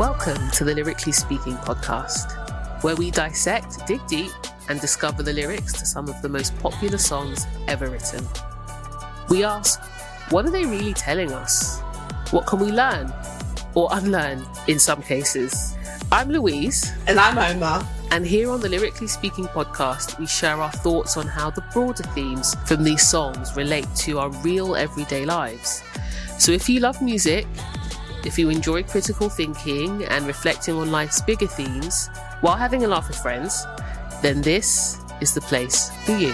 Welcome to the Lyrically Speaking podcast, where we dissect, dig deep, and discover the lyrics to some of the most popular songs ever written. We ask, what are they really telling us? What can we learn or unlearn in some cases? I'm Louise. And I'm Omar. And here on the Lyrically Speaking podcast, we share our thoughts on how the broader themes from these songs relate to our real everyday lives. So if you love music, if you enjoy critical thinking and reflecting on life's bigger themes while having a laugh with friends, then this is the place for you.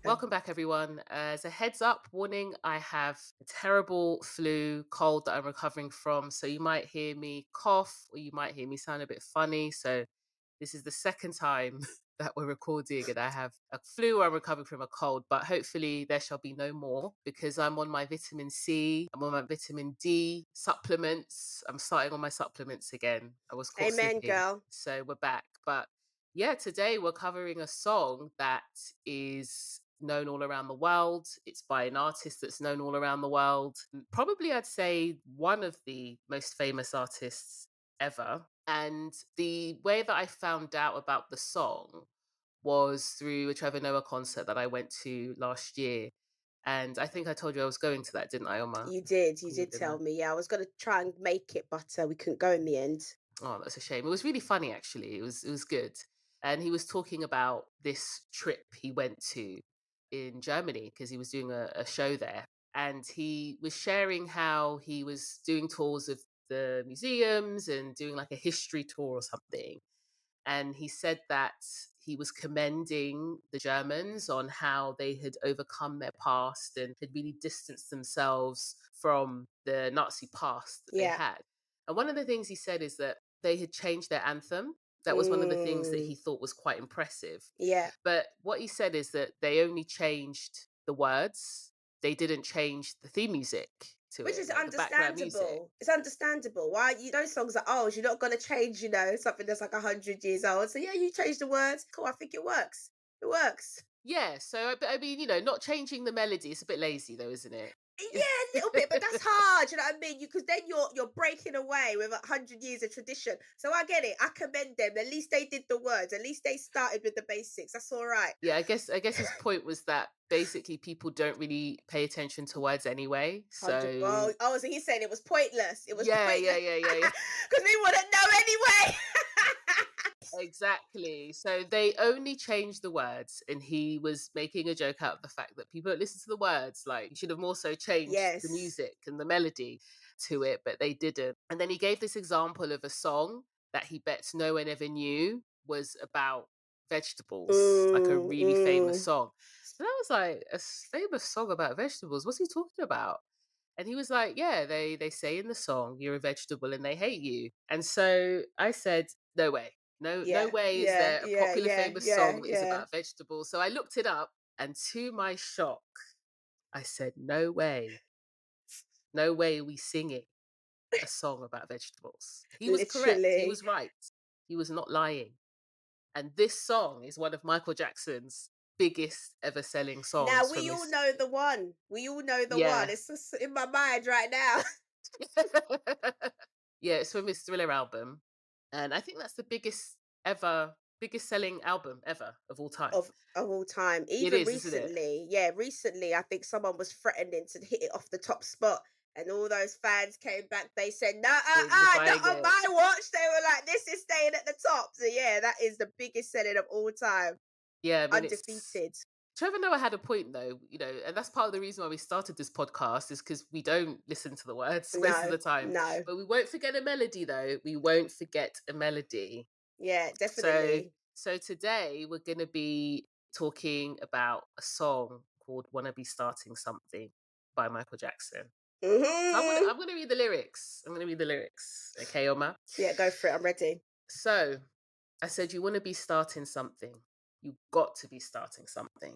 Welcome back, everyone. As a heads up warning, I have a terrible flu cold that I'm recovering from. So you might hear me cough or you might hear me sound a bit funny. So this is the second time that we're recording and I have a flu or I'm recovering from a cold, but hopefully there shall be no more because I'm on my vitamin C, I'm on my vitamin D supplements. I'm starting on my supplements again. I was caught Amen, slipping. girl. So we're back. But yeah, today we're covering a song that is known all around the world. It's by an artist that's known all around the world. Probably I'd say one of the most famous artists ever. And the way that I found out about the song was through a Trevor Noah concert that I went to last year. And I think I told you I was going to that, didn't I, Omar? You did tell me. Yeah, I was going to try and make it, but we couldn't go in the end. Oh, that's a shame. It was really funny, actually. It was good. And he was talking about this trip he went to in Germany because he was doing a show there. And he was sharing how he was doing tours of the museums and doing like a history tour or something. And he said that he was commending the Germans on how they had overcome their past and had really distanced themselves from the Nazi past that they had. And one of the things he said is that they had changed their anthem. That was one of the things that he thought was quite impressive. Yeah. But what he said is that they only changed the words. They didn't change the theme music to Which it, is like the background music. understandable. It's understandable. Why those songs are old? You're not going to change, something that's like 100 years old. So yeah, you change the words. Cool. I think it works. It works. Yeah. So, but I mean, not changing the melody. It's a bit lazy, though, isn't it? Yeah, a little bit, but that's hard. You know what I mean? Because then you're breaking away with 100 years of tradition. So I get it. I commend them. At least they did the words. At least they started with the basics. That's all right. Yeah, I guess his point was that basically people don't really pay attention to words anyway. So so he's saying it was pointless. It was pointless. Yeah. Because we wouldn't know anyway. Exactly. So they only changed the words, and he was making a joke out of the fact that people don't listen to the words. Like, you should have more so changed the music and the melody to it, but they didn't. And then he gave this example of a song that he bets no one ever knew was about vegetables, like a really famous song. And I was like, a famous song about vegetables? What's he talking about? And he was like, yeah, they say in the song, you're a vegetable and they hate you. And so I said, no way. No way is there a popular famous song that is about vegetables. So I looked it up, and to my shock, I said, no way. No way we singing a song about vegetables. He was correct. He was right. He was not lying. And this song is one of Michael Jackson's biggest ever selling songs. Now we all know the one. One. It's just in my mind right now. Yeah, it's from his Thriller album. And I think that's the biggest selling album ever of all time. Of all time. Even recently. Yeah, recently I think someone was threatening to hit it off the top spot. And all those fans came back. They said, not on my watch. They were like, this is staying at the top. So yeah, that is the biggest selling of all time. Yeah, I mean, undefeated. Trevor Noah had a point, though, and that's part of the reason why we started this podcast, is because we don't listen to the words most of the time. No. But we won't forget a melody, though. We won't forget a melody. Yeah, definitely. So today we're going to be talking about a song called "Wanna Be Starting Something" by Michael Jackson. Mm-hmm. So I'm going to read the lyrics. Okay, Omar? Yeah, go for it. I'm ready. So I said, you want to be starting something. You got to be starting something.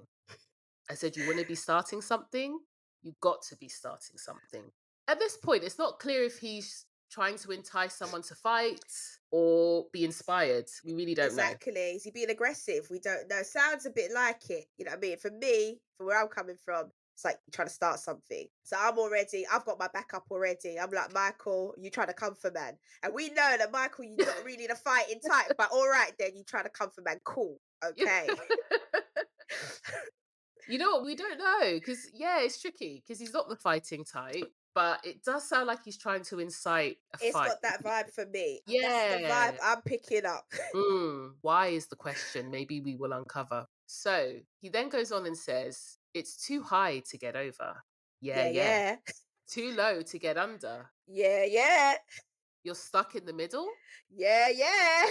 I said, you want to be starting something? You got to be starting something. At this point, it's not clear if he's trying to entice someone to fight or be inspired. We really don't know. Exactly. Is he being aggressive? We don't know. Sounds a bit like it. You know what I mean? For me, from where I'm coming from, It's like you're trying to start something. So I've got my backup already. I'm like, Michael, you trying to come for man. And we know that Michael, you're not really the fighting type, but all right, then you trying to come for man. Cool. Okay. You know what? We don't know because, yeah, it's tricky because he's not the fighting type, but it does sound like he's trying to incite a It's fight. got that vibe for me. That's the vibe Yeah. I'm picking up. Why is the question? Maybe we will uncover. So he then goes on and says, it's too high to get over. Yeah, Yeah, yeah. yeah. Too low to get under. Yeah, yeah. You're stuck in the middle, Yeah, yeah.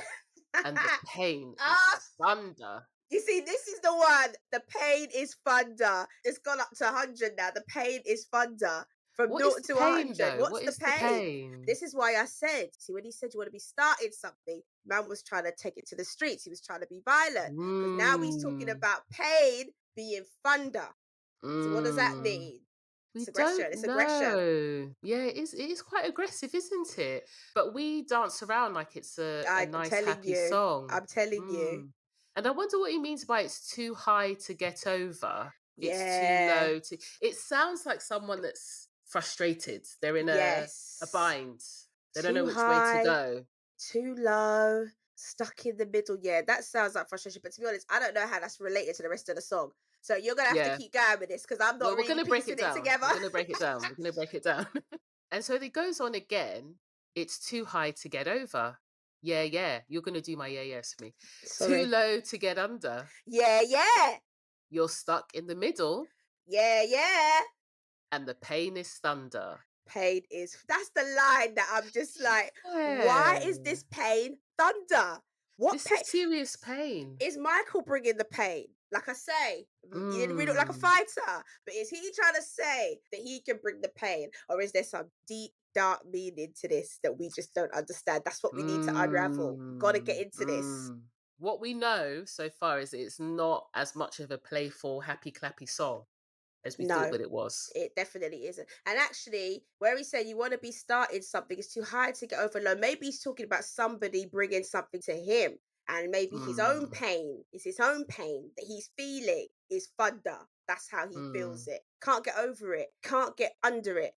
and the pain is Ah, thunder. you see, this is the one. The pain is thunder. It's gone up to 100 now. The pain is thunder. From What is 0 the to pain 100. though? What's What the is the pain? pain? This is why I said, see, when he said you want to be starting something, man was trying to take it to the streets. He was trying to be violent. Because now he's talking Mm, about pain being thunder. So what does that mm. mean? We It's aggression. don't It's aggression. know. Yeah, it is quite aggressive, isn't it? But we dance around like it's a I'm nice, telling happy you. song. I'm telling you. Mm. And I wonder what he means by it's too high to get over. It's too Yeah. low to. It sounds like someone that's frustrated. They're in a Yes. bind. They don't know Too which way to high, go. too low, stuck in the middle. Yeah, that sounds like frustration. But to be honest, I don't know how that's related to the rest of the song. So you're gonna have to Yeah. keep going with this because I'm not Well, we're really gonna break it piecing it down. together. We're gonna break it down. We're gonna break it down. And so it goes on again. It's too high to get over. Yeah, yeah. You're gonna do my yeah, yes for me. Too Sorry. low to get under. Yeah, yeah. You're stuck in the middle, Yeah, yeah. and the pain is thunder. Pain is that's the line that I'm just like, why Yeah. is this pain thunder? What This is pain? serious pain. Is Michael bringing the pain? Like I say, he didn't really look like a Mm, fighter, but is he trying to say that he can bring the pain, or is there some deep, dark meaning to this that we just don't understand? That's what we need to unravel. Got to get into this. What we know so far is it's not as much of a playful, happy, clappy song as we thought No, that it was. it definitely isn't. And actually, where he said you want to be starting something, it's too high to get over low. Maybe he's talking about somebody bringing something to him. And maybe his own Mm, pain is his own pain that he's feeling is thunder. That's how he feels mm. it. Can't get over it. Can't get under it.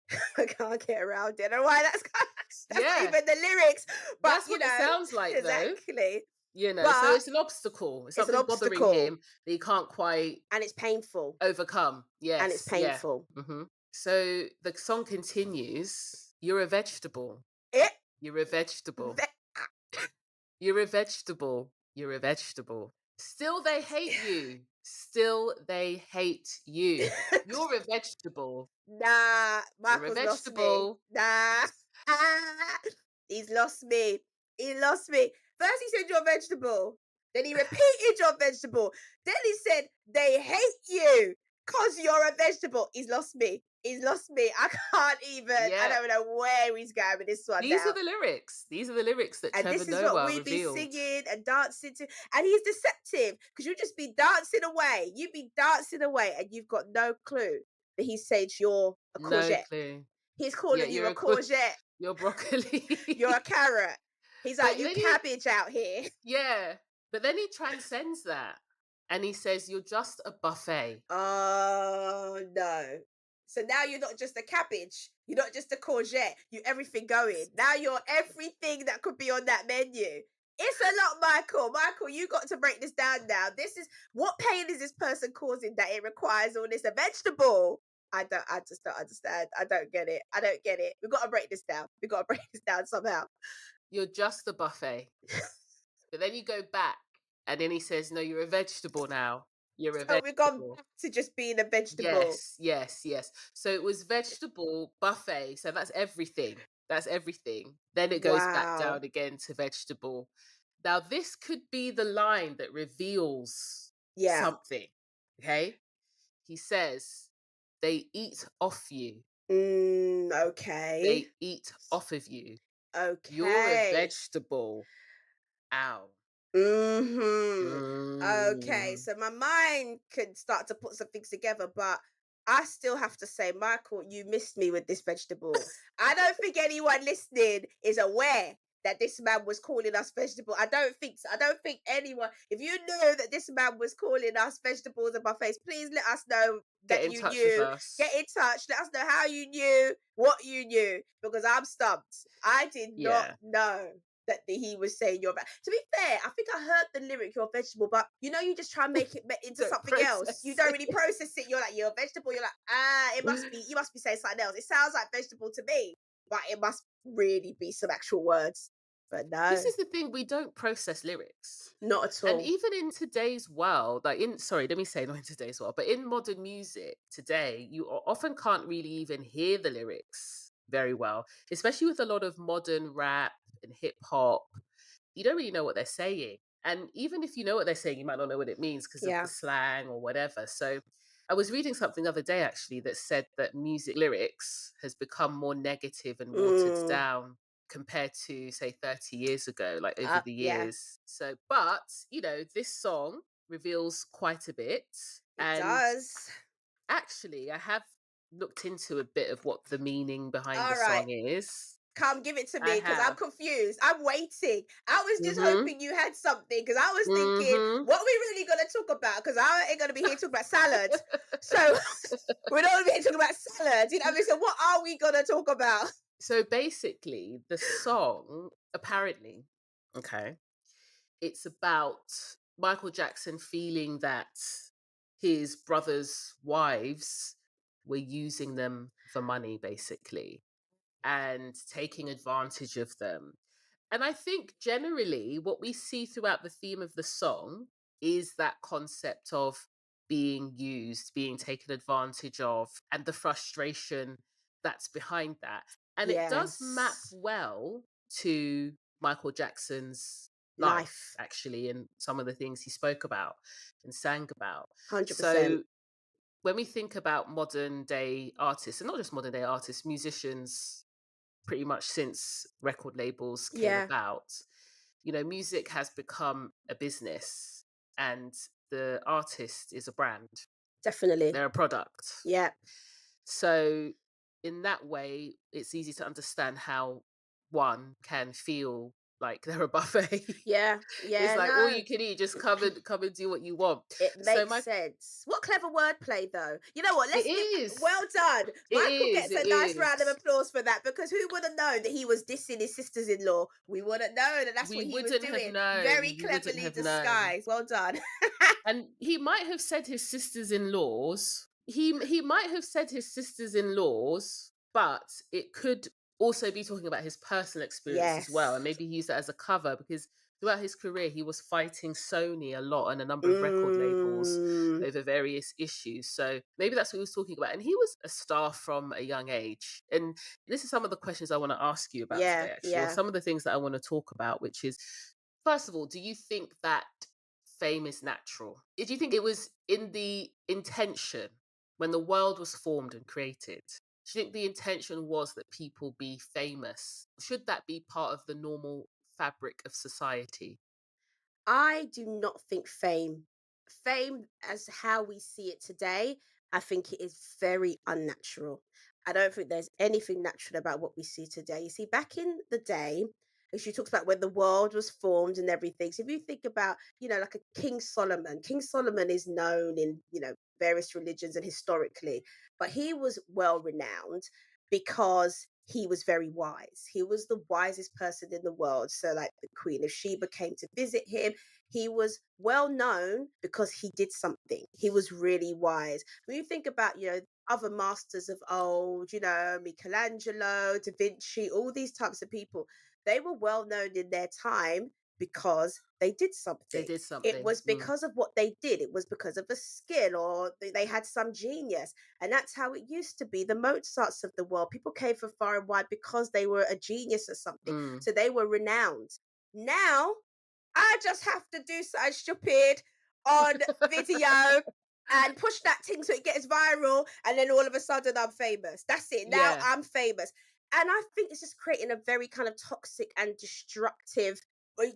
Can't get around it. I don't know why that's not Yeah, even the lyrics. But that's what it sounds like, though. exactly. So But it's an obstacle. It's it's an something bothering obstacle him that he can't quite and it's painful. overcome. And it's Yes, yeah. painful. So the song continues. You're a vegetable. It You're a vegetable. ve- You're a vegetable. You're a vegetable. Still they hate you. Still they hate you. You're a vegetable. Nah, You're a Michael's lost me. vegetable. Nah. He's lost me. He lost me. First he said you're a vegetable. Then he repeated your vegetable. Then he said they hate you because you're a vegetable. He's lost me. He's lost me. I can't even, I Yeah. don't know where he's going with this one These now. are the lyrics. These are the lyrics that And Trevor this is what Noah we'd be revealed. singing and dancing to. And he's deceptive because you just be dancing away. You'd be dancing away and you've got no clue that he said you're a No courgette. clue. He's Yeah, calling you you're a a courgette. you're broccoli. You're a carrot. He's But like, you then he cabbage out here. Yeah. But then he transcends that and he says you're just a buffet. Oh, no. So now you're not just a cabbage. You're not just a courgette. You're everything going. Now you're everything that could be on that menu. It's a lot, Michael. Michael, you got to break this down now. This is what pain is this person causing that it requires all this? A vegetable. I just don't understand. I don't get it. I don't get it. We've got to break this down. We've got to break this down somehow. You're just a buffet. But then you go back and then he says, no, you're a vegetable now. You're a So we've gone vegetable. back to just being a vegetable. Yes, yes, yes. So it was vegetable buffet. So that's everything. That's everything. Then it goes back Wow. down again to vegetable. Now, this could be the line that reveals Yeah. something. Okay. He says, they eat off you. Okay. They eat off of you. You're a Okay. vegetable. Ow. Mhm. Okay. Mm. So my mind can start to put some things together, but I still have to say, Michael, you missed me with this vegetable. I don't think anyone listening is aware that this man was calling us vegetable. I don't think so. I don't think anyone, if you knew that this man was calling us vegetables in my face, please let us know Get that in you touch with knew. Get us. in touch. Let us know how you knew, what you knew, because I'm stumped. I did not Yeah. know that he was saying you're bad. To be fair, I think I heard the lyric "you're a vegetable," but you know, you just try and make it into Don't something else. You process don't really it. process it. You're like, you're a vegetable. You're like, it must be. You must be saying something else. It sounds like vegetable to me, but it must really be some actual words. But This no, is the thing, we don't process lyrics. not at And all. even in today's world, like in sorry, let me say not in today's world, but in modern music today, you often can't really even hear the lyrics very well, especially with a lot of modern rap and hip hop. You don't really know what they're saying. And even if you know what they're saying, you might not know what it means because of the Yeah. slang or whatever. So I was reading something the other day actually that said that music lyrics has become more negative and watered Mm, down compared to say 30 years ago, like over the yeah, years. So, but this song reveals quite a bit. it And does. actually, I have looked into a bit of what the meaning behind the All right. song is. Come, give it to I me because I'm have. confused. I'm waiting. I was just Mm-hmm. hoping you had something because I was thinking, Mm-hmm. what are we really going to talk about? Because I ain't going to be here talking about salads. So we're not going to be here talking about salads. You know what I mean? So what are we going to talk about? So basically, the song, apparently, okay, it's about Michael Jackson feeling that his brother's wives were using them for money, basically, and taking advantage of them. And I think generally what we see throughout the theme of the song is that concept of being used, being taken advantage of, and the frustration that's behind that. And it does map Yes. well to Michael Jackson's life, Life. actually, and some of the things he spoke about and sang about. 100%. So when we think about modern day artists, and not just modern day artists, musicians, pretty much since record labels came Yeah, about, music has become a business and the artist is a brand. definitely. They're a product. Yeah. So in that way, it's easy to understand how one can feel like they're a buffet. Yeah. It's Yeah. like all No. you can eat, just come and do what you want. It So makes my sense. What clever wordplay, though. You know what? it Let's give. is. Well done. It Michael is. gets It a nice round of is. applause for that because who would have known that he was dissing his sisters-in-law? We wouldn't know that that's We what he was wouldn't have doing. Very known. We wouldn't cleverly have known. disguised. Well done. And he might have said his sisters-in-laws. He might have said his sisters-in-laws, but it could also be talking about his personal experience as well. And Yes. maybe he used that as a cover because throughout his career he was fighting Sony a lot and a number of record labels Mm, over various issues. So maybe that's what he was talking about. And he was a star from a young age. And this is some of the questions I want to ask you about yeah. today, actually, or Yeah. some of the things that I want to talk about, which is first of all, do you think that fame is natural? Do you think it was in the intention when the world was formed and created? Do you think the intention was that people be famous? Should that be part of the normal fabric of society? I do not think fame as how we see it today, I think it is very unnatural. I don't think there's anything natural about what we see today. You see, back in the day, as you talked about when the world was formed and everything. So if you think about, like a King Solomon is known in, various religions and historically, but he was well renowned because he was very wise. He was the wisest person in the world. So, like the Queen of Sheba came to visit him. He was well known because he did something. He was really wise. When you think about, other masters of old, Michelangelo, Da Vinci, all these types of people, they were well known in their time because they did They something. did It something. was because of what they did. It was because of a skill or they had some genius. And that's how it used to be. The Mozarts of the world, people came from far and wide because they were a genius or something. Mm. So they were renowned. Now, I just have to do something stupid on video and push that thing so it gets viral. And then all of a sudden I'm famous. That's it. Now Yeah. I'm famous. And I think it's just creating a very kind of toxic and destructive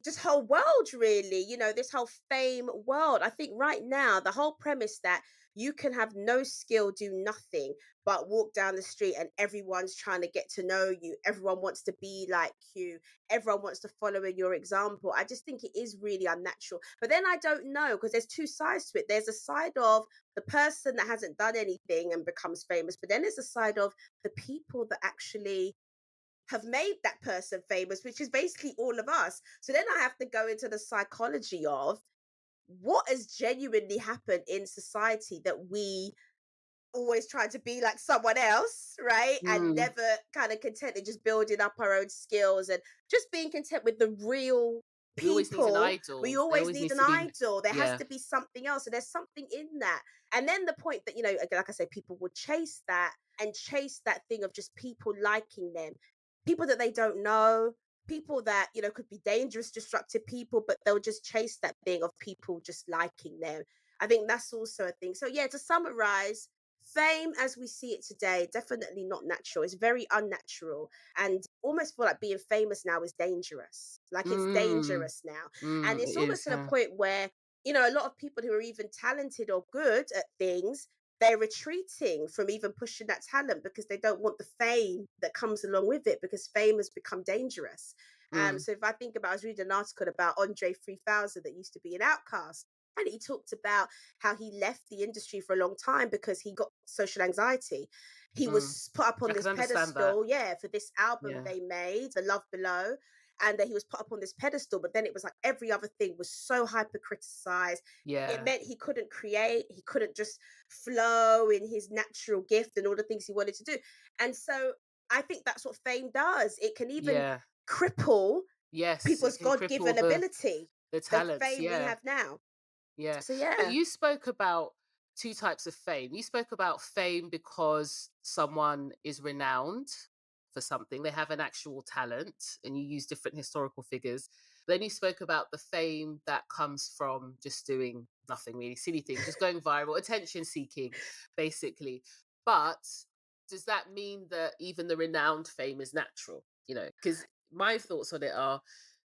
just whole world really, this whole fame world. I think right now the whole premise that you can have no skill, do nothing, but walk down the street and everyone's trying to get to know you, everyone wants to be like you, everyone wants to follow in your example. I just think it is really unnatural. But then I don't know, because there's two sides to it. There's a side of the person that hasn't done anything and becomes famous, but then there's a side of the people that actually have made that person famous, which is basically all of us. So then I have to go into the psychology of what has genuinely happened in society that we always try to be like someone else, right? And Mm. never kind of content in just building up our own skills and just being content with the real We always need an people. We idol. There always always need needs an to be, idol. There has yeah. to be something else. And there's something in that. And then the point that, again, like I say, people will chase that and chase that thing of just people liking them, people that they don't know, people that, could be dangerous, destructive people, but they'll just chase that thing of people just liking them. I think that's also a thing. So, yeah, to summarize, fame as we see it today, definitely not natural. It's very unnatural. And almost feel like being famous now is dangerous. Like it's Mm. dangerous now. And Mm. it's It almost is, to the yeah. point where, a lot of people who are even talented or good at things, they're retreating from even pushing that talent because they don't want the fame that comes along with it, because fame has become dangerous. Mm. So if I think about, I was reading an article about Andre 3000 that used to be an outcast. And he talked about how he left the industry for a long time because he got social anxiety. He Mm. was put up on I this can understand that. pedestal, yeah, for this album Yeah. they made, The Love Below. And that he was put up on this pedestal, but then it was like every other thing was so hyper criticized. It Yeah. meant he couldn't create, he couldn't just flow in his natural gift and all the things he wanted to do. And so I think that's what fame does. It can even Yeah. cripple Yes, it people's can God cripple given the ability, the talents. fame we Yeah. have now. Yeah. So, But yeah. you spoke about two types of fame. You spoke about fame because someone is renowned for something, they have an actual talent, and you use different historical figures. Then you spoke about the fame that comes from just doing nothing really, silly things, just going viral, attention seeking, basically. But does that mean that even the renowned fame is natural? Because my thoughts on it are,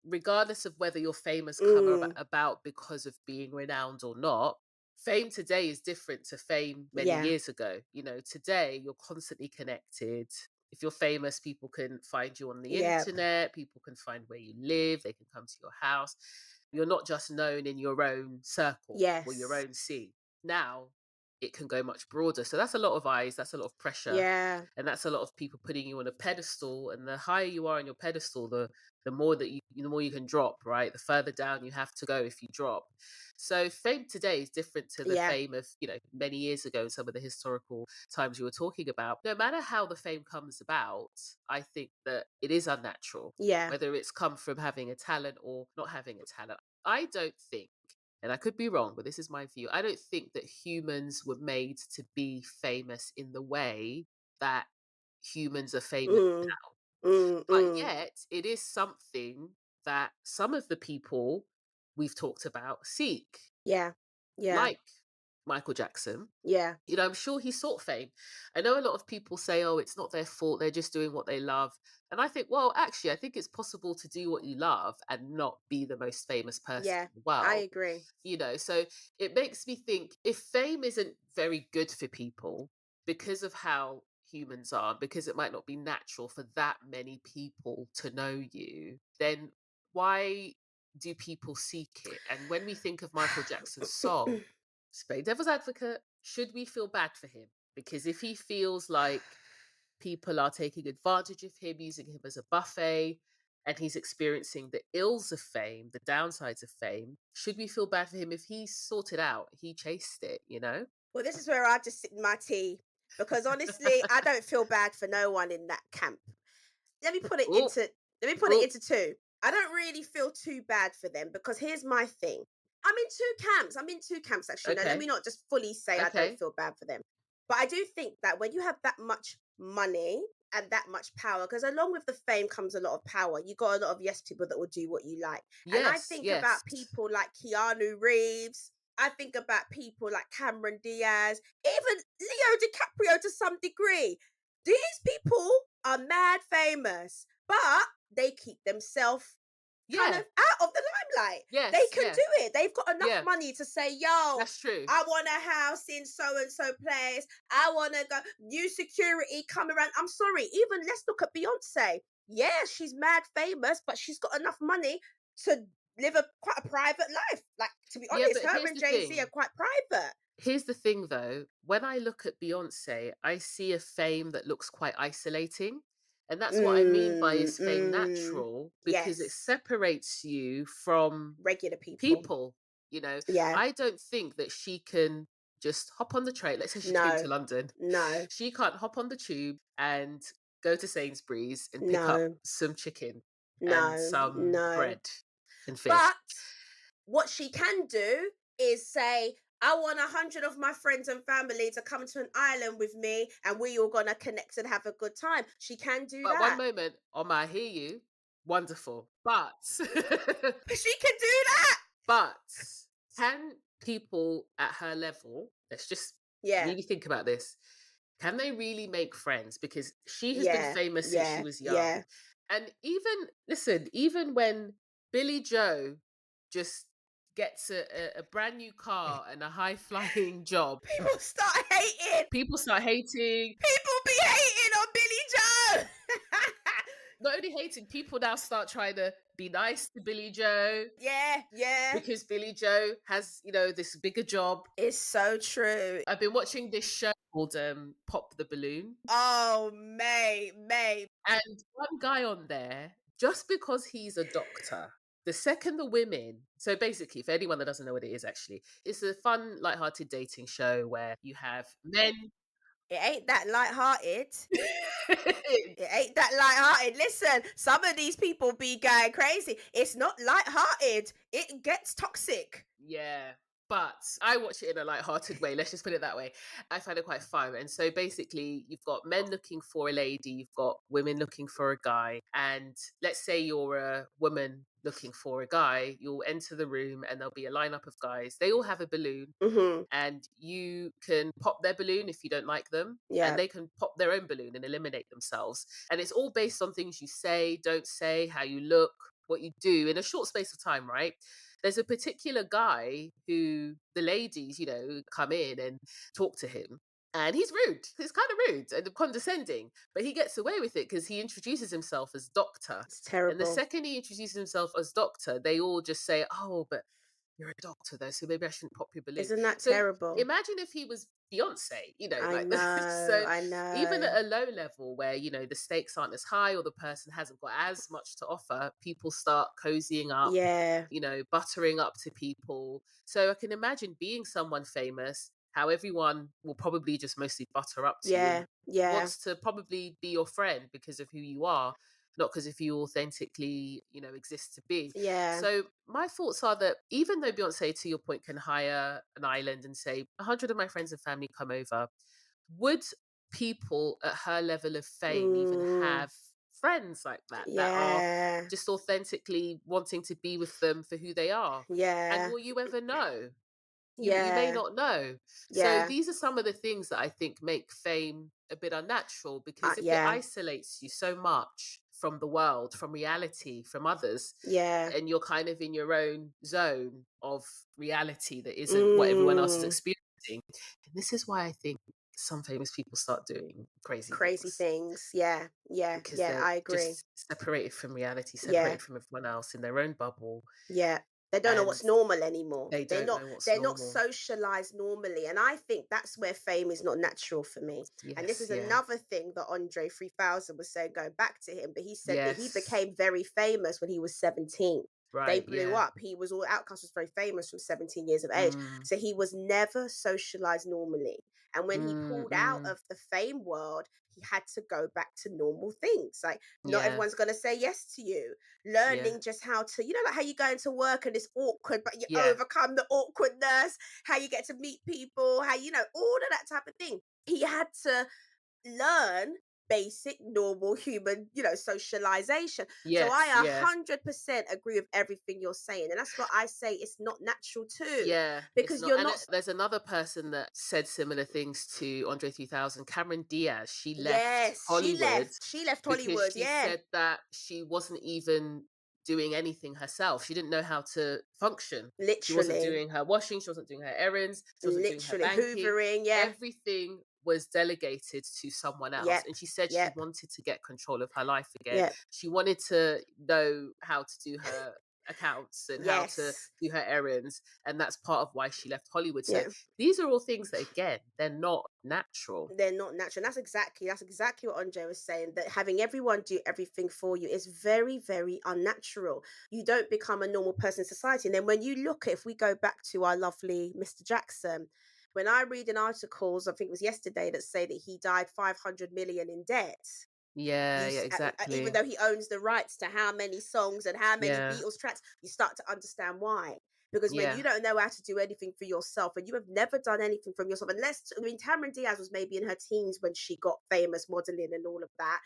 regardless of whether your fame has come Mm, about because of being renowned or not, fame today is different to fame many yeah. years ago. Today you're constantly connected. If you're famous, people can find you on the Yeah. internet, people can find where you live, they can come to your house. You're not just known in your own circle or your Yes. own scene. Now it can go much broader. So that's a lot of eyes, that's a lot of pressure, Yeah. and that's a lot of people putting you on a pedestal. And the higher you are on your pedestal, the more that the more you can drop, right? The further down you have to go if you drop. So fame today is different to the Yeah. fame of, many years ago, some of the historical times you were talking about. No matter how the fame comes about, I think that it is unnatural, Yeah. whether it's come from having a talent or not having a talent. I don't think, and I could be wrong, but this is my view, I don't think that humans were made to be famous in the way that humans are famous Mm, now. mm, But mm. yet, it is something that some of the people we've talked about seek, Yeah. Yeah. like Michael Jackson. Yeah. I'm sure he sought fame. I know a lot of people say, oh, it's not their fault, they're just doing what they love. And I think, well, actually, I think it's possible to do what you love and not be the most famous person Yeah. in the I world. agree. So it makes me think, if fame isn't very good for people because of how humans are, because it might not be natural for that many people to know you, then why do people seek it? And when we think of Michael Jackson's song, to play devil's advocate, should we feel bad for him? Because if he feels like people are taking advantage of him, using him as a buffet, and he's experiencing the ills of fame, the downsides of fame, should we feel bad for him if he sorted out, he chased it? Well, this is where I just sit in my tea, because honestly, I don't feel bad for no one in that camp. Let me put it Oh, into let me put it oh, into two. I don't really feel too bad for them, because here's my thing. I'm in two camps. I'm in two camps actually. No, let me okay, not just fully say I don't okay, feel bad for them. But I do think that when you have that much money and that much power, because along with the fame comes a lot of power, you got a lot of yes people that will do what you like. And I yes, think yes, about people like Keanu Reeves. I think about people like Cameron Diaz, even Leo DiCaprio to some degree. These people are mad famous, but they keep themselves kind of Yeah. out of the limelight. They Yes. can Yeah. do it. They've got enough Yeah. money to say, yo, That's true. I want a house in so and so place. I want to go. New security come around. I'm sorry. Even let's look at Beyonce. Yeah, she's mad famous, but she's got enough money to live quite a private life. Like, to be Yeah, honest, but her here's and the Jay-Z are thing. quite private. Here's the thing though, when I look at Beyonce, I see a fame that looks quite isolating. And that's what I mean by Mm, is fame mm, natural because it yes. separates you from Regular people. people. You know, Yeah. I don't think that she can just hop on the train. Let's say she came to No. London. No. She can't hop on the tube and go to Sainsbury's and pick up No. some chicken and No. some No. bread and fish. But what she can do is say, I want 100 of my friends and family to come to an island with me and we all gonna connect and have a good time. She can do But one that. moment, Oma, I hear you. Wonderful. But She can do that. but can people at her level, let's just Yeah. really think about this. Can they really make friends? Because she has been Yeah. famous since she Yeah. was young. Yeah. And even listen, even when Billy Joe just gets a brand new car and a high flying job, People start hating. people start hating. People be hating on Billy Joe. Not only hating, people now start trying to be nice to Billy Joe Yeah. Yeah. because Billy Joe has, this bigger job. It's so true. I've been watching this show called Pop the Balloon. Oh, mate. And one guy on there, just because he's a doctor, the second the women, so basically, for anyone that doesn't know what it is actually, it's a fun, light-hearted dating show where you have men. It ain't that light-hearted. It ain't that light-hearted. Listen, some of these people be going crazy. It's not light-hearted. It gets toxic. Yeah. But I watch it in a light-hearted way. Let's just put it that way. I find it quite fun. And so basically, you've got men looking for a lady, you've got women looking for a guy. And let's say you're a woman looking for a guy, you'll enter the room and there'll be a lineup of guys. They all have a balloon. Mm-hmm. And you can pop their balloon if you don't like them. Yeah. And they can pop their own balloon and eliminate themselves. And it's all based on things you say, don't say, how you look, what you do in a short space of time, right? There's a particular guy who the ladies, come in and talk to him. And he's rude. He's kind of rude and condescending, but he gets away with it because he introduces himself as doctor. It's terrible. And the second he introduces himself as doctor, they all just say, oh, but you're a doctor though, so maybe I shouldn't pop your balloon. Isn't that So terrible? imagine if he was Beyonce, I like know, so I know. even at a low level where, the stakes aren't as high or the person hasn't got as much to offer, people start cozying up, Yeah. buttering up to people. So I can imagine being someone famous, how everyone will probably just mostly butter up to you Yeah. and Yeah. wants to probably be your friend because of who you are, not because of who you authentically, exist to be. Yeah. So my thoughts are that even though Beyonce, to your point, can hire an island and say 100 of my friends and family come over, would people at her level of fame even have friends like that are Yeah. just authentically wanting to be with them for who they are? And Yeah. will you ever know? You may Yeah. not know. So Yeah. these are some of the things that I think make fame a bit unnatural, because if it Yeah. isolates you so much from the world, from reality, from others, Yeah. and you're kind of in your own zone of reality that isn't what everyone else is experiencing. And this is why I think some famous people start doing crazy things, things. Yeah. Yeah. because Yeah. they're I agree. just separated from reality, Yeah. separated from everyone else in their own bubble, Yeah. They don't know and what's normal anymore. they don't know what's They're not normal. socialized normally. And I think that's where fame is not natural for me. And this Yes, is yeah. another thing that Andre 3000 was saying, going back to him, but he said that he Yes. became very famous when he was 17. They Right, blew yeah. up. He was Outcast was very famous from 17 years of age. Mm, So he was never socialized normally. And when he pulled out of the fame world, he had to go back to normal things. Like, not yeah, everyone's going to say yes to you. yeah, Learning just how to, like how you go into work and it's awkward, but you yeah, overcome the awkwardness, how you get to meet people, how, all of that type of thing. He had to learn basic normal human socialization. So I yes, yeah, 100% agree with everything you're saying, and that's what I say, it's not natural too, yeah. It's because not. you're And not. there's another person that said similar things to Andre 3000, Cameron Diaz. She left Yes, Hollywood she left because Hollywood. she Yeah. said that she wasn't even doing anything herself. She didn't know how to function. She wasn't Literally. doing her washing, she wasn't doing her errands, she wasn't doing her Literally. banking. Hoovering, yeah. Everything was delegated to someone else. Yep. And she said she Yep. wanted to get control of her life again. Yep. She wanted to know how to do her accounts and how to Yes. do her errands. And that's part of why she left Hollywood. So Yeah. these are all things that, again, they're not natural. They're not natural. And that's exactly what Andre was saying, that having everyone do everything for you is very, very unnatural. You don't become a normal person in society. And then when you look at, if we go back to our lovely Mr. Jackson, when I read in articles, I think it was yesterday, that say that he died 500 million in debt. Yeah, yeah, Even exactly. though he owns the rights to how many songs and how many Yeah, Beatles tracks, you start to understand why. Because when yeah. you don't know how to do anything for yourself, and you have never done anything from yourself, unless, I mean, Cameron Diaz was maybe in her teens when she got famous modeling and all of that.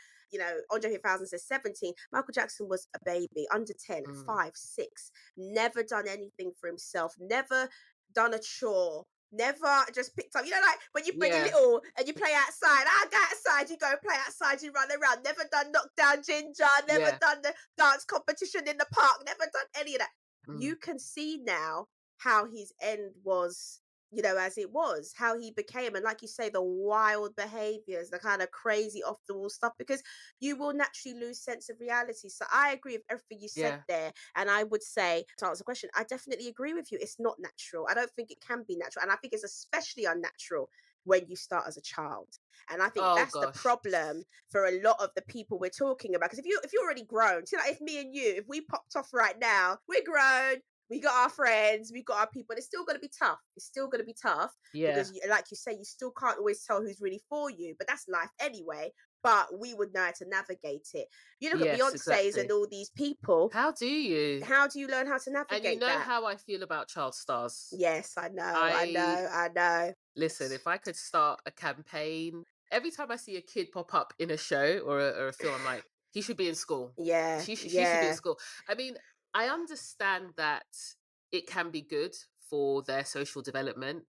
Andre 3000 says 17. Michael Jackson was a baby, under 10, Mm. 5, 6, never done anything for himself, never done a chore, never just picked up, like when you're Yeah, little and you play outside. I go outside, you go play outside, you run around. Never done knockdown ginger, never yeah. done the dance competition in the park, never done any of that. Mm. You can see now how his end was, as it was, how he became, and like you say, the wild behaviors, the kind of crazy off the wall stuff, because you will naturally lose sense of reality. So I agree with everything you said Yeah. there. And I would say, to answer the question, I definitely agree with you. It's not natural. I don't think it can be natural. And I think it's especially unnatural when you start as a child. And I think Oh that's the gosh. problem for a lot of the people we're talking about. Because if you're already grown, so like if me and you, if we popped off right now, we're grown, we got our friends, we got our people. It's still going to be tough. It's still going to be tough Yeah. because, like you say, you still can't always tell who's really for you. But that's life anyway. But we would know how to navigate it. You look at Yes, Beyonce's and exactly. all these people. How do you? How do you learn how to And you navigate know that? how I feel about child stars. Yes, I know, I I know, I know. Listen, if I could start a campaign, every time I see a kid pop up in a show or a film, I'm like, he should be in school. Yeah, She should be in yeah, school. I mean, I understand that it can be good for their social development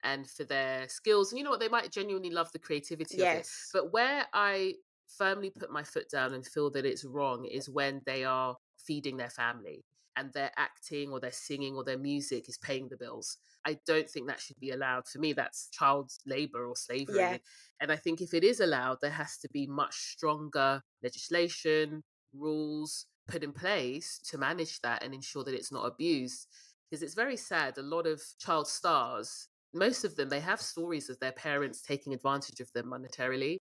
and for their skills. And you know what? They might genuinely love the creativity of it. yes, But where I firmly put my foot down and feel that it's wrong is when they are feeding their family and their acting or their singing or their music is paying the bills. I don't think that should be allowed. For me, that's child labor or yeah, slavery. And I think if it is allowed, there has to be much stronger legislation, rules put in place to manage that and ensure that it's not abused. Because it's very sad. A lot of child stars, most of them, they have stories of their parents taking advantage of them monetarily.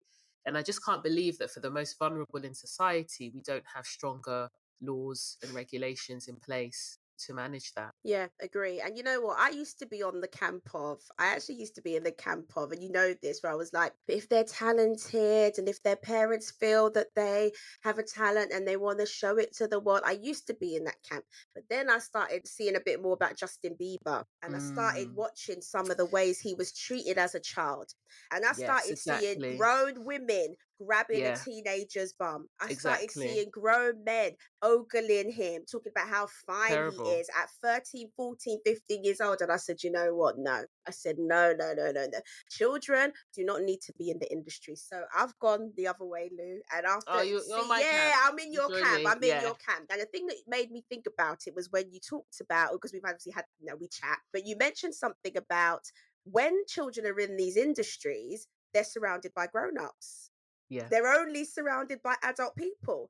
And I just can't believe that for the most vulnerable in society, we don't have stronger laws and regulations in place to manage that. yeah, agree. And you know what? I used to be on the camp of, I actually used to be in the camp of, and you know this, where I was like, if they're talented and if their parents feel that they have a talent and they want to show it to the world, I used to be in that camp. But then I started seeing a bit more about Justin Bieber, and I started Mm, watching some of the ways he was treated as a child. And I yes, started seeing exactly. grown women grabbing a Yeah, teenager's bum. I started exactly. seeing grown men ogling him, talking about how fine he Terrible. is at 13, 14, 15 years old. And I said, you know what? No. I said, no, no, no, no, no. Children do not need to be in the industry. So I've gone the other way, Lou. And Oh, after, you're on see, my yeah, camp. I'm in You your join camp. me. I'm in Yeah, your camp. And the thing that made me think about it was when you talked about, because we've obviously had, we chat, but you mentioned something about when children are in these industries, they're surrounded by grown-ups. yeah, They're only surrounded by adult people.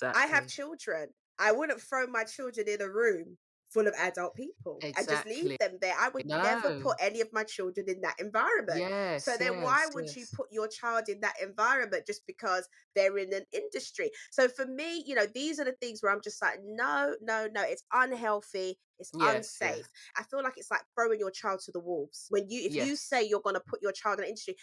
I have exactly. children. I wouldn't throw my children in a room full of adult people and just leave Exactly. them there. I would never No. put any of my children in that environment. So Yes, then why yes, would you yes. put your child in that environment just because they're in an industry? So for me, these are the things where I'm just like, no, no, no, it's unhealthy. It's Yes, yeah. unsafe. I feel like it's like throwing your child to the wolves. If you Yes. say you're going to put your child in an industry,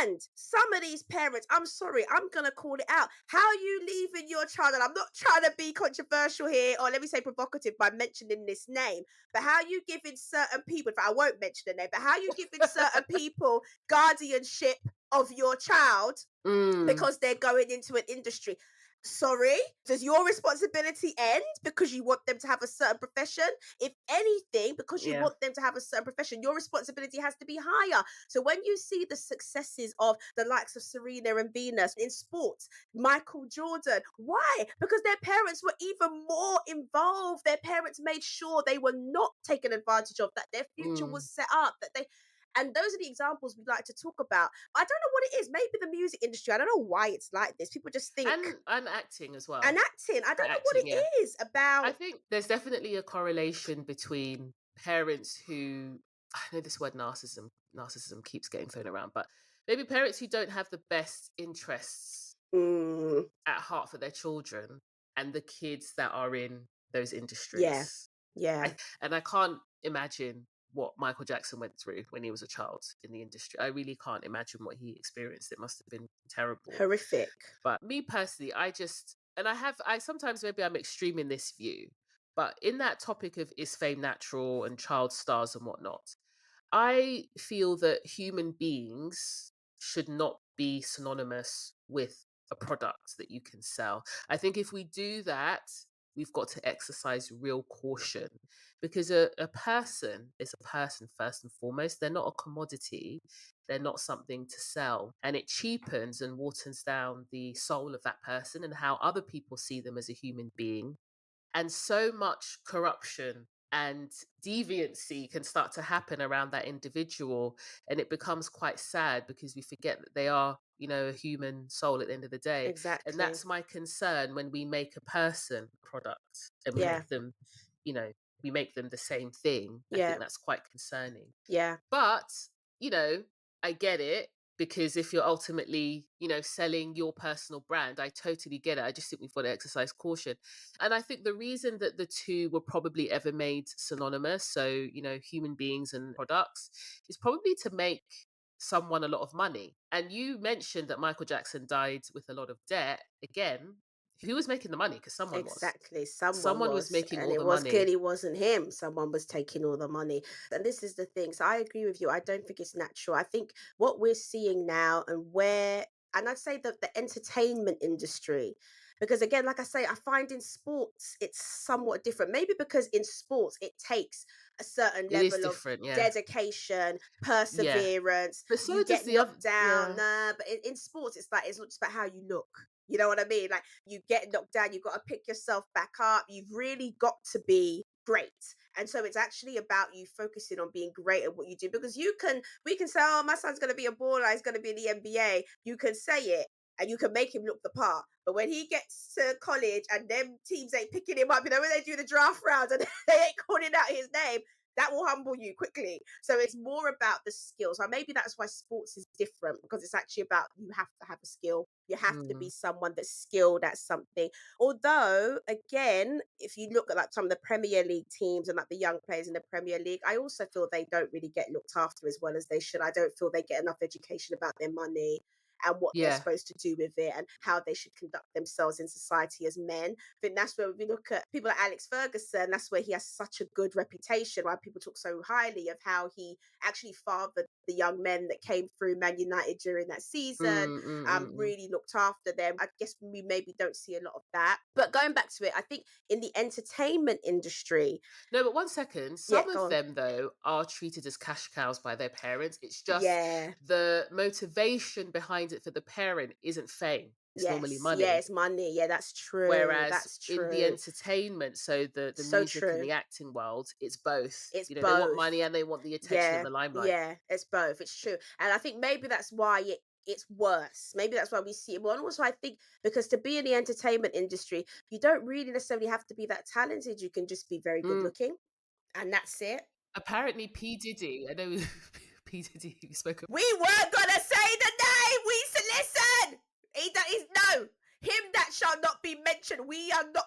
and some of these parents, I'm sorry, I'm going to call it out. How are you leaving your child? And I'm not trying to be controversial here, or let me say provocative by mentioning this name, but how are you giving certain people, in fact, I won't mention the name, but how are you giving certain people guardianship of your child Mm, because they're going into an industry? Sorry? Does your responsibility end because you want them to have a certain profession? If anything, because you Yeah. want them to have a certain profession, your responsibility has to be higher. So when you see the successes of the likes of Serena and Venus in sports, Michael Jordan, why? Because their parents were even more involved. Their parents made sure they were not taken advantage of, that their future was Mm. set up, that they, and those are the examples we'd like to talk about. I don't know what it is. Maybe the music industry. I don't know why it's like this. People just think, And acting as and well. acting. I don't know what Acting, yeah. it is I about. think there's definitely a correlation between parents who, I know this word narcissism keeps getting thrown around, but maybe parents who don't have the best interests Mm, at heart for their children and the kids that are in those yeah, industries. yeah, I can't imagine what Michael Jackson went through when he was a child in the industry. I really can't imagine what he experienced. It must have been terrible. horrific. But me personally, I sometimes, maybe I'm extreme in this view, but in that topic of is fame natural and child stars and whatnot, I feel that human beings should not be synonymous with a product that you can sell. I think if we do that, we've got to exercise real caution, because a person is a person first and foremost. They're not a commodity. They're not something to sell. And it cheapens and waters down the soul of that person and how other people see them as a human being, and so much corruption and deviancy can start to happen around that individual, and it becomes quite sad because we forget that they are, a human soul at the end of the day. And Exactly. that's my concern when we make a person product and we Yeah, make them, you know we make them the same thing. I yeah, think that's quite concerning. yeah. But, you know, I get it, because if you're ultimately, selling your personal brand, I totally get it. I just think we've got to exercise caution. And I think the reason that the two were probably ever made synonymous, so, human beings and products, is probably to make someone a lot of money. And you mentioned that Michael Jackson died with a lot of debt. Again, who was making the money? Because someone was. Exactly. Someone Someone was was, making and all it the was money. clearly wasn't him. Someone was taking all the money. And this is the thing. So I agree with you. I don't think it's natural. I think what we're seeing now, and I'd say that the entertainment industry, because again, like I say, I find in sports it's somewhat different. Maybe because in sports it takes a certain It is level of different, yeah. dedication, Yeah. perseverance. But so You does get the other, knocked down, yeah. nah, but in sports it's like it's not just about how you look. You know what I mean? Like you get knocked down, you've got to pick yourself back up. You've really got to be great. And so it's actually about you focusing on being great at what you do, because we can say, oh, my son's going to be a baller, he's going to be in the NBA. You can say it and you can make him look the part. But when he gets to college and them teams ain't picking him up, when they do the draft rounds and they ain't calling out his name, that will humble you quickly. So it's more about the skills. So maybe that's why sports is different, because it's actually about you have to have a skill. You have to Mm. be someone that's skilled at something. Although, again, if you look at like some of the Premier League teams and like the young players in the Premier League, I also feel they don't really get looked after as well as they should. I don't feel they get enough education about their money and what they're Yeah. supposed to do with it and how they should conduct themselves in society as men. I think that's where we look at people like Alex Ferguson. That's where he has such a good reputation, why people talk so highly of how he actually fathered the young men that came through Man United during that season, Mm, mm, mm, mm. really looked after them. I guess we maybe don't see a lot of that. But going back to it, I think in the entertainment industry, No, but 1 second. yeah, Some go of on. them, though, are treated as cash cows by their parents. It's just Yeah, the motivation behind it for the parent isn't fame. It's normally yes, yeah, money. it's money. Yeah, that's true. Whereas That's in the true. entertainment, so the So music and true. the acting world, it's both. It's They want both. money and they want the attention and Yeah, the limelight. yeah, it's both. It's true. And I think maybe that's why it's worse. Maybe that's why we see it more. And also I think because to be in the entertainment industry, you don't really necessarily have to be that talented. You can just be very good Mm. looking. And that's it. Apparently, P. Diddy, I know P. Diddy, we spoke about. We weren't gonna say the name. We said, listen. That is no. Him that shall not be mentioned. We are not.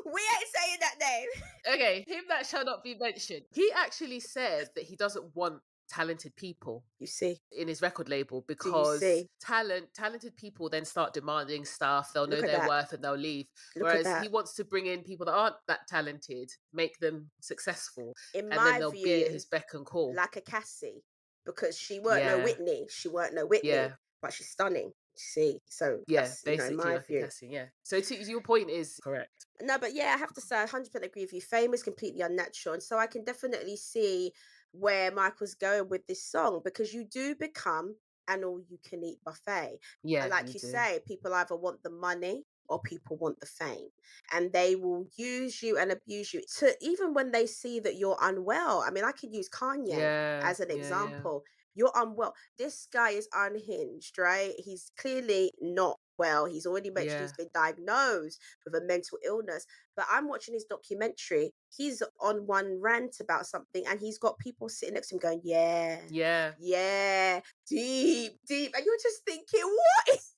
We ain't saying that name. Okay, him that shall not be mentioned. He actually said that he doesn't want talented people You see? in his record label, Do you because see? talented people then start demanding stuff. They'll know Look at their that. worth and they'll leave. Look at Whereas he that. wants to bring in people that aren't that talented, make them successful, In and then my they'll be at view, his beck and call. like a Cassie, because she weren't no Yeah, Whitney. She weren't no Whitney, yeah. but she's stunning. See, so Yeah, that's, basically my like a view. casting, yeah. So your point is correct. No, but yeah, I have to say, I 100% agree with you. Fame is completely unnatural. And so I can definitely see where Michael's going with this song because you do become an all you can eat buffet. Yeah, Like you you do. say, people either want the money or people want the fame. And they will use you and abuse you to even when they see that you're unwell. I mean, I could use Kanye Yeah, as an yeah, yeah, example. You're unwell. This guy is unhinged, right? He's clearly not well. He's already mentioned yeah, he's been diagnosed with a mental illness. But I'm watching his documentary. He's on one rant about something, and he's got people sitting next to him going, "Yeah, yeah. yeah, deep, deep," and you're just thinking, what is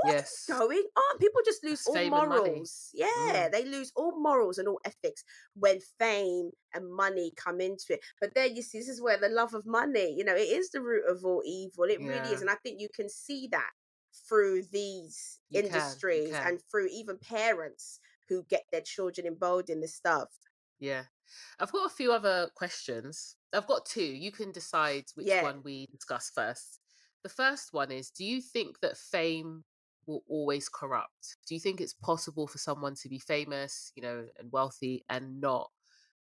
Yes. going on? People just lose That's all fame and money. morals. Yeah, Mm, they lose all morals and all ethics when fame and money come into it. But then you see, this is where the love of money, it is the root of all evil. It really is. yeah. And I think you can see that through these You industries can. and through even parents who get their children involved in this stuff. Yeah. I've got a few other questions. I've got two. You can decide which Yeah. one we discuss first. The first one is, do you think that fame will always corrupt? Do you think it's possible for someone to be famous, and wealthy and not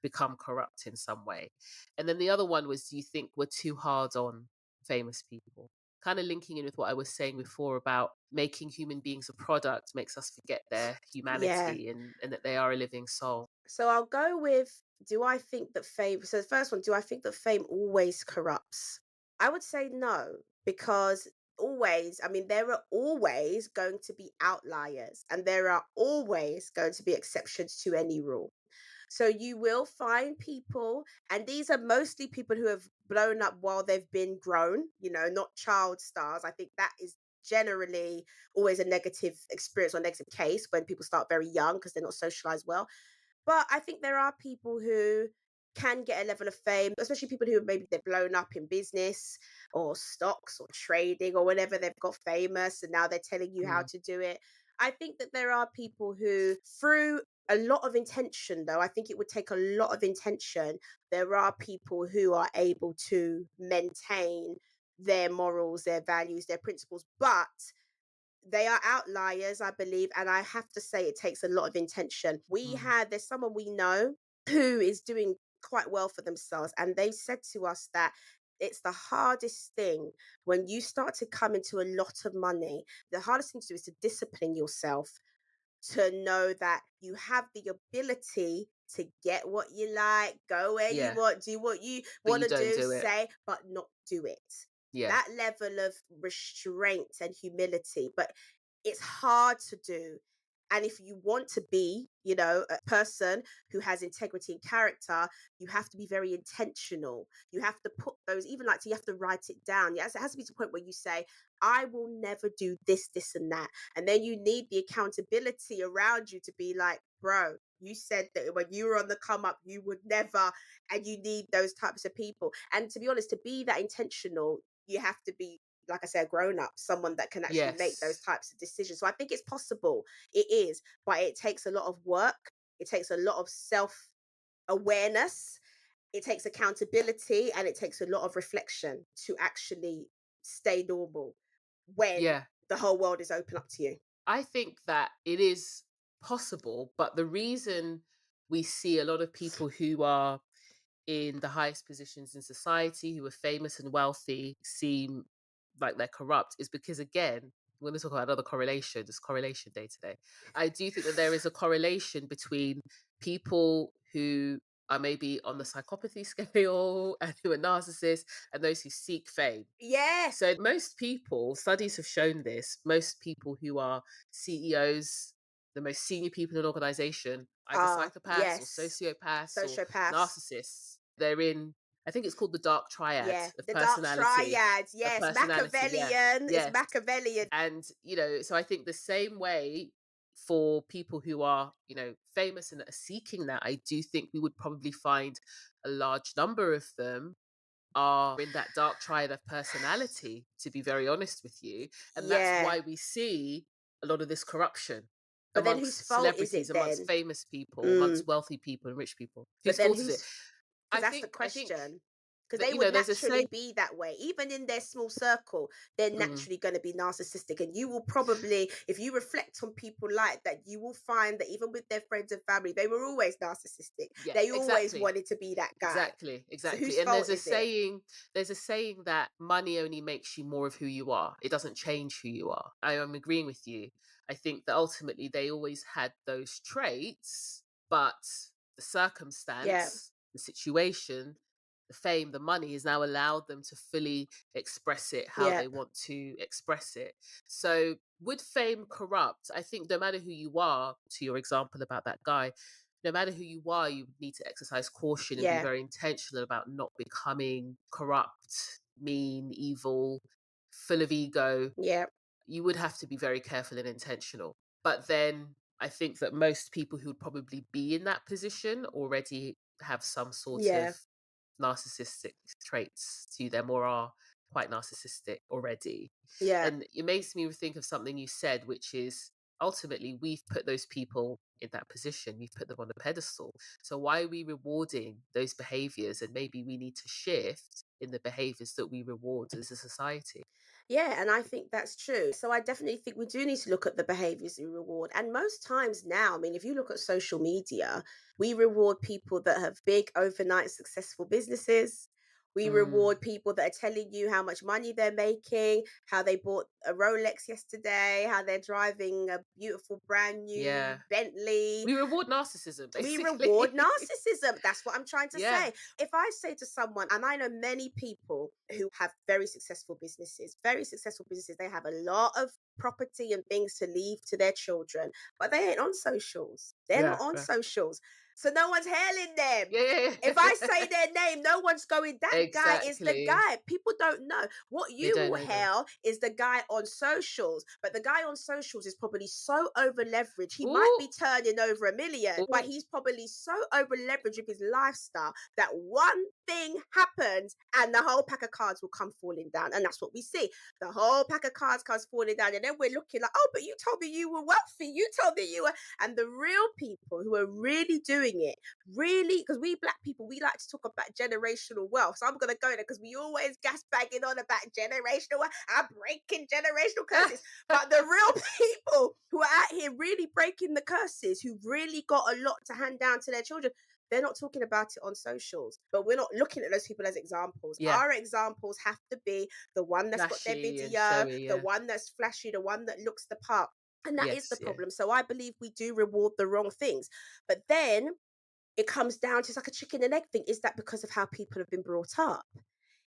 become corrupt in some way? And then the other one was, do you think we're too hard on famous people? Kind of linking in with what I was saying before about making human beings a product makes us forget their Yeah. humanity and that they are a living soul. So I'll go with, do I think that fame, so the first one, do I think that fame always corrupts? I would say no, because always, I mean, there are always going to be outliers and there are always going to be exceptions to any rule. So you will find people, and these are mostly people who have blown up while they've been grown, not child stars. I think that is generally always a negative experience or negative case when people start very young because they're not socialized well. But I think there are people who can get a level of fame, especially people who maybe they've blown up in business or stocks or trading or whatever. They've got famous and now they're telling you how Mm, to do it. I think that there are people who, through a lot of intention, though, I think it would take a lot of intention. There are people who are able to maintain their morals, their values, their principles, but they are outliers, I believe, and I have to say it takes a lot of intention. mm. There's someone we know who is doing quite well for themselves, and they said to us that it's the hardest thing when you start to come into a lot of money. The hardest thing to do is to discipline yourself to know that you have the ability to get what you like, go where you Yeah, want, do what you but want you to don't do, do it. say, but not do it. Yeah, That level of restraint and humility, but it's hard to do. And if you want to be, a person who has integrity and character, you have to be very intentional. You have to put those, even like, so you have to write it down. Yes, it has to be to the point where you say, I will never do this, this, and that. And then you need the accountability around you to be like, bro, you said that when you were on the come up, you would never, and you need those types of people. And to be honest, to be that intentional, you have to be, like I said, a grown up, someone that can actually make those yes, types of decisions. So I think it's possible. It is, but it takes a lot of work. It takes a lot of self awareness. It takes accountability and it takes a lot of reflection to actually stay normal when yeah. the whole world is open up to you. I think that it is possible, but the reason we see a lot of people who are in the highest positions in society, who are famous and wealthy, seem like they're corrupt is because, again, we're going to talk about another correlation. It's correlation day today. I do think that there is a correlation between people who are maybe on the psychopathy scale and who are narcissists and those who seek fame. Yeah. So most people, studies have shown this, most people who are CEOs, the most senior people in an organization, either psychopaths or Yes. sociopaths or Sociopaths. narcissists, they're in, I think it's called the dark triad Yeah. of The dark personality. triad. Of Yes. personality, yeah. Machiavellian. It's Yes. Machiavellian. And, so I think the same way for people who are, famous and are seeking that, I do think we would probably find a large number of them are in that dark triad of personality, to be very honest with you. And that's Yeah. why we see a lot of this corruption But then whose amongst fault is celebrities, it amongst then? famous people, Mm. amongst wealthy people and rich people. But Whose then fault is it? who's, because I that's the think I think question. because they You would know, there's a saying. naturally be that way. Even in their small circle, they're Mm, naturally going to be narcissistic. And you will probably, if you reflect on people like that, you will find that even with their friends and family, they were always narcissistic. yeah, They always exactly. wanted to be that guy. Exactly, So exactly. whose And fault is it? there's a saying that money only makes you more of who you are. It doesn't change who you are. I am agreeing with you. I think that ultimately they always had those traits, but the Yeah, circumstance, the situation, the fame, the money has now allowed them to fully express it how yeah, they want to express it. So would fame corrupt? I think no matter who you are, to your example about that guy, no matter who you are, you need to exercise caution and be yeah, very intentional about not becoming corrupt, mean, evil, full of ego. yeah, You would have to be very careful and intentional. But then I think that most people who would probably be in that position already have some sort yeah, of narcissistic traits to them or are quite narcissistic already. yeah. And it makes me think of something you said, which is ultimately we've put those people in that position, we've put them on a pedestal. So why are we rewarding those behaviors? And maybe we need to shift in the behaviors that we reward as a society. Yeah, and I think that's true. So I definitely think we do need to look at the behaviors we reward. And most times now, I mean, if you look at social media, we reward people that have big overnight successful businesses. We Mm, reward people that are telling you how much money they're making, how they bought a Rolex yesterday, how they're driving a beautiful brand new yeah. Bentley. We reward narcissism, We basically. reward narcissism. That's what I'm trying to Yeah. say. If I say to someone, and I know many people who have very successful businesses, they have a lot of property and things to leave to their children, but they ain't on socials. They're not Yeah. on Yeah. socials. So no one's hailing them. Yeah. If I say their name, no one's going, that guy is the Exactly. guy. People don't know. What They you don't will know them. hail is the guy on socials. But the guy on socials is probably so over leveraged. He might Ooh. be turning over 1 million, but Ooh. he's probably so over leveraged with his lifestyle that one thing happens and the whole pack of cards will come falling down. And that's what we see. The whole pack of cards comes falling down. And then we're looking like, oh, but you told me you were wealthy. You told me you were. And the real people who are really doing it, really, because we black people, we like to talk about generational wealth. So I'm going to go there because we always gas bagging on about generational wealth. I'm breaking generational curses. But the real people who are out here really breaking the curses, who've really got a lot to hand down to their children, they're not talking about it on socials. But we're not looking at those people as examples. Yeah. Our examples have to be the one that's got their Flashy and video, showy. the Yeah. one that's flashy, the one that looks the part. And that is the Yes. Yeah. problem. So I believe we do reward the wrong things. But then it comes down to, it's like a chicken and egg thing. Is that because of how people have been brought up?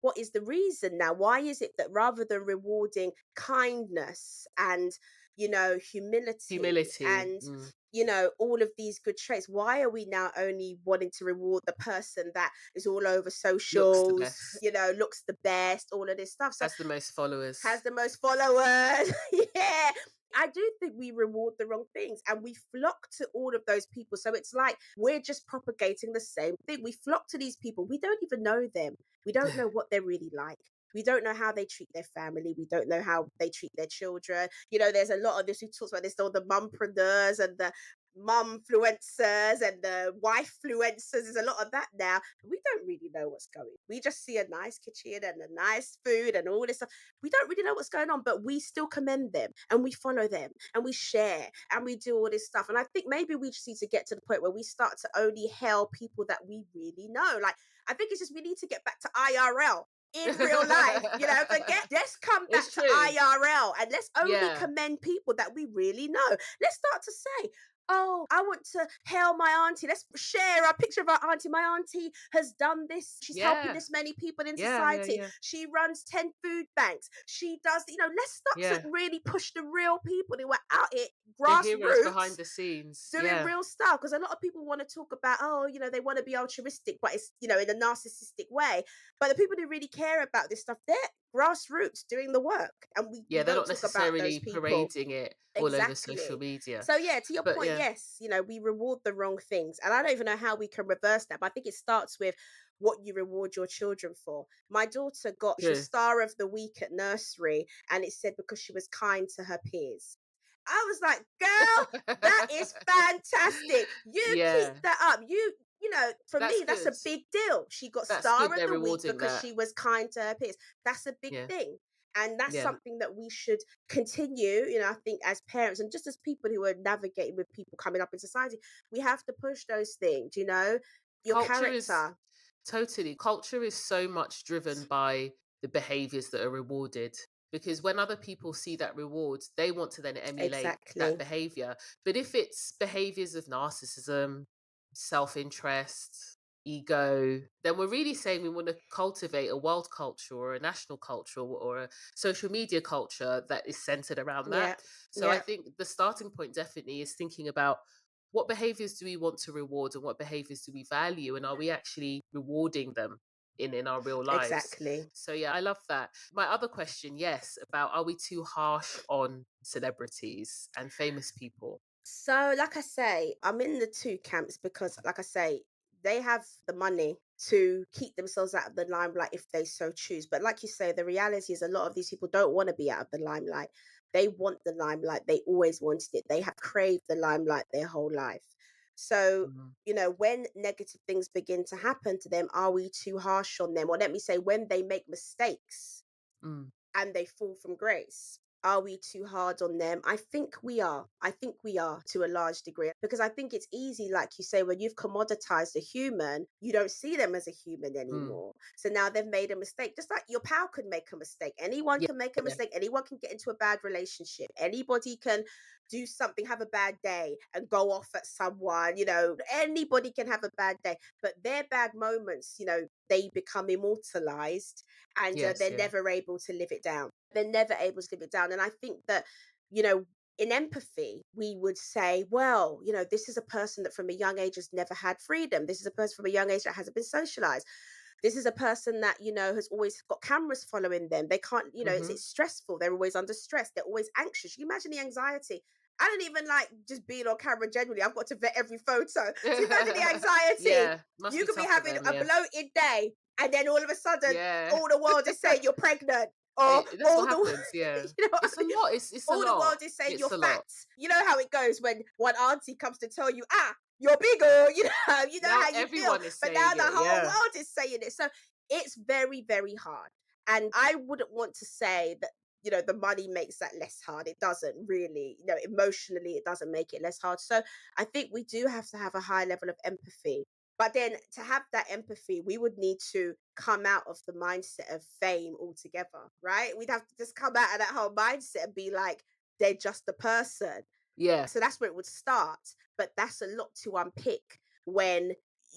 What is the reason now? Why is it that rather than rewarding kindness and, humility Humility. and, all of these good traits, why are we now only wanting to reward the person that is all over Looks the socials, best. looks the best, all of this stuff? So Has the most followers. has the most followers. Yeah. I do think we reward the wrong things and we flock to all of those people. So it's like we're just propagating the same thing. We flock to these people. We don't even know them. We don't know what they're really like. We don't know how they treat their family. We don't know how they treat their children. There's a lot of this. We talked about this, all the mumpreneurs and the mumfluencers and the wifefluencers. There's a lot of that now. We don't really know what's going. We just see a nice kitchen and a nice food and all this stuff. We don't really know what's going on, but we still commend them and we follow them and we share and we do all this stuff. And I think maybe we just need to get to the point where we start to only hail people that we really know. Like, I think it's just we need to get back to IRL. In real life, let's come back It's to true. IRL and let's only Yeah. commend people that we really know. Let's start to say, oh, I want to hail my auntie. Let's share a picture of our auntie. My auntie has done this. She's helping Yeah. this many people in Yeah. Yeah. society. Yeah. She runs 10 food banks. She does, let's start Yeah. to really push the real people who are out here, The heroes behind grassroots, the scenes. doing Yeah. real stuff. Because a lot of people want to talk about, oh, they want to be altruistic, but it's, in a narcissistic way. But the people who really care about this stuff, they're grassroots doing the work. And we Yeah. They're don't not talk about those necessarily people. parading it all over social Exactly. media. So yeah, to your But point, yeah. yes, we reward the wrong things. And I don't even know how we can reverse that, but I think it starts with what you reward your children for. My daughter she was True. star of the week at nursery and it said because she was kind to her peers. I was like, girl, that is fantastic. You keep Yeah. that up. for That's me, that's good. a big deal. She got That's Star good. of They're the Week rewarding because that. she was kind to her peers. That's a big Yeah. thing. And that's Yeah. something that we should continue, I think as parents and just as people who are navigating with people coming up in society, we have to push those things, your Culture is character. totally, culture is so much driven by the behaviors that are rewarded. Because when other people see that reward, they want to then emulate that Exactly. behavior. But if it's behaviors of narcissism, self interest, ego, then we're really saying we want to cultivate a world culture or a national culture or a social media culture that is centered around that. Yeah. So I Yeah. think the starting point definitely is thinking about what behaviors do we want to reward and what behaviors do we value, and are we actually rewarding them in our real lives? Exactly. So yeah, I love that. My other question, yes, about are we too harsh on celebrities and famous people? So, like I say, I'm in the two camps because, like I say, they have the money to keep themselves out of the limelight if they so choose. But, like you say, the reality is a lot of these people don't want to be out of the limelight. They want the limelight. They always wanted it. They have craved the limelight their whole life. So, Mhm. when negative things begin to happen to them, are we too harsh on them? Or let me say, when they make mistakes, Mm. and they fall from grace. Are we too hard on them? I think we are. I think we are to a large degree because I think it's easy, like you say, when you've commoditized a human, you don't see them as a human Mm. anymore. So now they've made a mistake, just like your pal could make a mistake. Anyone Yeah, can make a yeah, mistake. Anyone can get into a bad relationship. Anybody can do something, have a bad day and go off at someone. Anybody can have a bad day, but their bad moments, they become immortalized and yes, they're yeah. never able to live it down. They're never able to live it down. And I think that, in empathy, we would say, well, this is a person that from a young age has never had freedom. This is a person from a young age that hasn't been socialized. This is a person that, has always got cameras following them. They can't, Hmm. it's stressful. They're always under stress. They're always anxious. You imagine the anxiety. I don't even like just being on camera generally. I've got to vet every photo. So imagine the anxiety. Yeah, must You be could be tough for having them. a Yeah, bloated day, and then all of a sudden, yeah. all the world is saying you're pregnant, or That's all what the, happens. Yeah, what I it's a mean? lot. It's a All the lot. world is saying you're It's a fat. lot. You know how it goes when one auntie comes to tell you, you're bigger, you know Now how you feel. everyone is But now saying the it. whole Yeah. world is saying it. So it's very, very hard. And I wouldn't want to say that, the money makes that less hard. It doesn't really, emotionally, it doesn't make it less hard. So I think we do have to have a high level of empathy. But then to have that empathy, we would need to come out of the mindset of fame altogether, right? We'd have to just come out of that whole mindset and be like, they're just a person. Yeah. So that's where it would start. But that's a lot to unpick when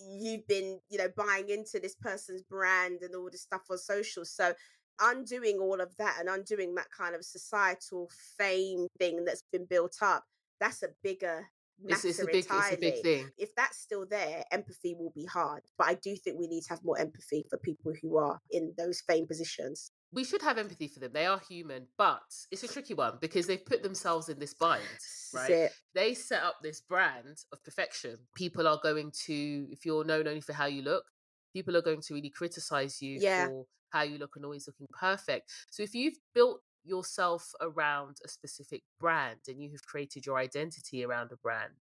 you've been, buying into this person's brand and all this stuff on social. So undoing all of that and undoing that kind of societal fame thing that's been built up, that's a bigger matter It's a big entirely. thing. If that's still there, empathy will be hard. But I do think we need to have more empathy for people who are in those fame positions. We should have empathy for them. They are human, but it's a tricky one because they've put themselves in this bind, That's right? it. They set up this brand of perfection. People are going to, if you're known only for how you look, people are going to really criticize you Yeah. for how you look and always looking perfect. So if you've built yourself around a specific brand and you have created your identity around a brand,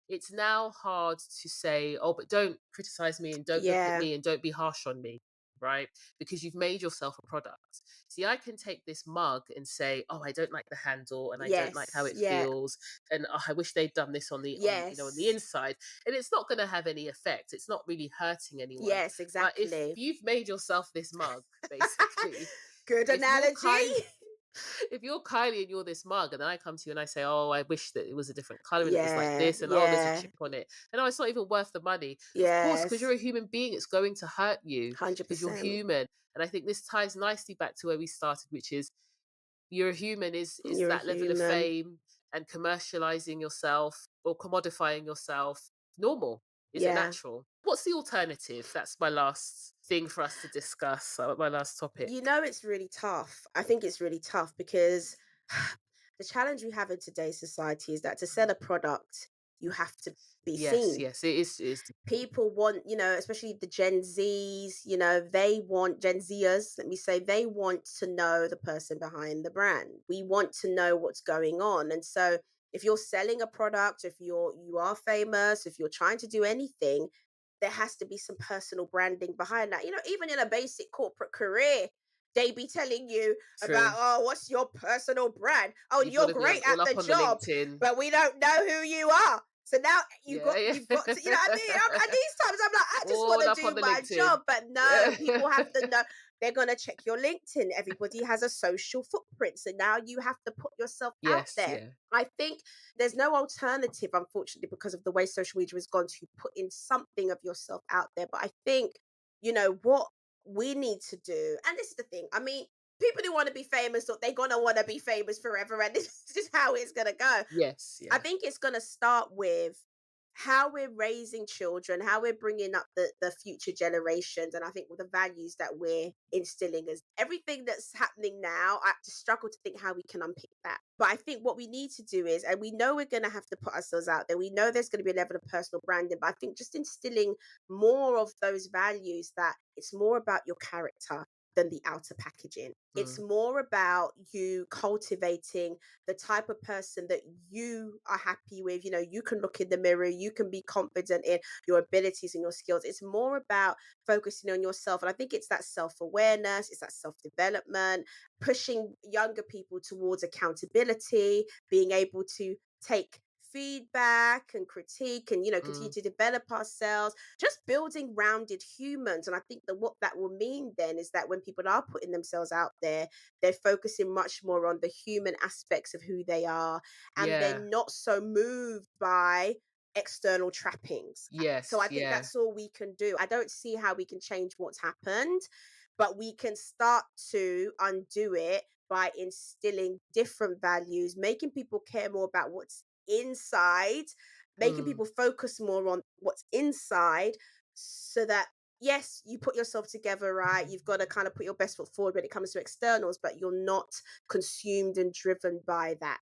it's now hard to say, oh, but don't criticize me and don't look at Yeah. me and don't be harsh on me, right? Because you've made yourself a product. See, I can take this mug and say, "Oh, I don't like the handle, and I don't like how Yes. it Yeah. feels, and oh, I wish they'd done this on the Yes. inside." And it's not going to have any effect. It's not really hurting anyone. Yes, But if exactly. you've made yourself this mug, basically, Good if you're analogy. Kylie, if you're Kylie and you're this mug, and then I come to you and I say, "Oh, I wish that it was a different color and it was like Yeah, this," and oh, there's a yeah, chip on it, and oh, it's not even worth the money. Of course, because you're yes, a human being, it's going to hurt you because you're 100%. human. And I think this ties nicely back to where we started, which is you're a human is You're a that level of human. fame and commercializing yourself or commodifying yourself normal? Is it Yeah. natural? What's the alternative? That's my last thing for us to discuss, my last topic. It's really tough. I think it's really tough because the challenge we have in today's society is that to sell a product, you have to be Yes, seen. yes, it is difficult. People want, especially the Gen Zs, they want Gen Zers, let me say, they want to know the person behind the brand. We want to know what's going on. And so if you're selling a product, if you are famous, if you're trying to do anything, there has to be some personal branding behind that. You know, even in a basic corporate career, they be telling you about, oh, what's your personal brand? Oh, You've got you're to be great all at the up on the job, LinkedIn. but we don't know who you are. So now you've Yeah, got yeah. to, you know what I mean? And these times I'm like, I just want All to up do on the my LinkedIn. job, but no, people have to know. They're going to check your LinkedIn. Everybody has a social footprint. So now you have to put yourself out Yes, there. yeah. I think there's no alternative, unfortunately, because of the way social media has gone, to put in something of yourself out there. But I think, you know, what we need to do, and this is the thing, I mean, people who want to be famous, they're going to want to be famous forever. And this is just how it's going to go. Yes, yeah. I think it's going to start with how we're raising children, how we're bringing up the future generations. And I think with the values that we're instilling, is everything that's happening now, I just struggle to think how we can unpick that. But I think what we need to do is, and we know we're going to have to put ourselves out there, we know there's going to be a level of personal branding, but I think just instilling more of those values, that it's more about your character than the outer packaging. It's more about you cultivating the type of person that you are happy with. You know, you can look in the mirror, you can be confident in your abilities and your skills. It's more about focusing on yourself. And I think it's that self-awareness, it's that self-development, pushing younger people towards accountability, being able to take feedback and critique, and, you know, continue to develop ourselves, just building rounded humans. And I think that what that will mean then is that when people are putting themselves out there, they're focusing much more on the human aspects of who they are, and they're not so moved by external trappings. Yes, So I think yeah. that's all we can do. I don't see how we can change what's happened, but we can start to undo it by instilling different values, making people care more about what's inside, making people focus more on what's inside, so that, yes, you put yourself together, right? You've got to kind of put your best foot forward when it comes to externals, but you're not consumed and driven by that,